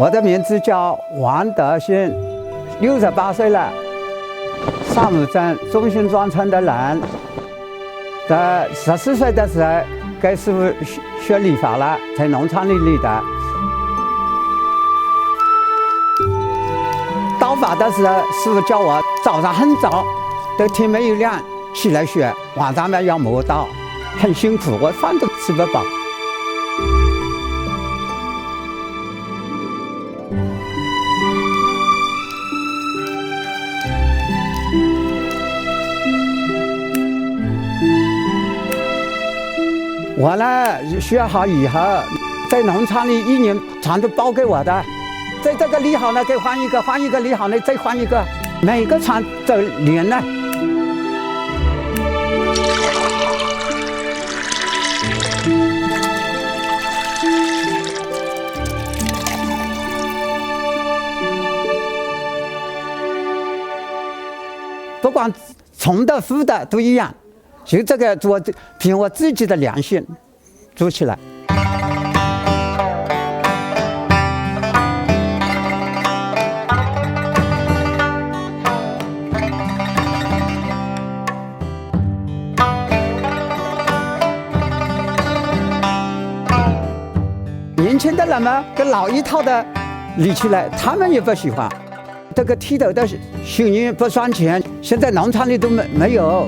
我的名字叫王德兴，68岁了，沙姆镇中心庄村的人。在14岁的时候，跟师傅学理发了，在农场里理的。刀法的时候，师傅叫我早上很早，都天没有亮起来学，晚上呢要磨刀，很辛苦，我饭都吃不饱。我呢学好以后，在农场里1年厂都包给我的，在这个理好了再换一个，换一个理好了再换一个，每个厂都连了。不管重的浮的都一样。就这个做，凭我自己的良心做起来。年轻的人们跟老一套的理起来，他们也不喜欢。这个剃头的修女不赚钱，现在农场里都没有。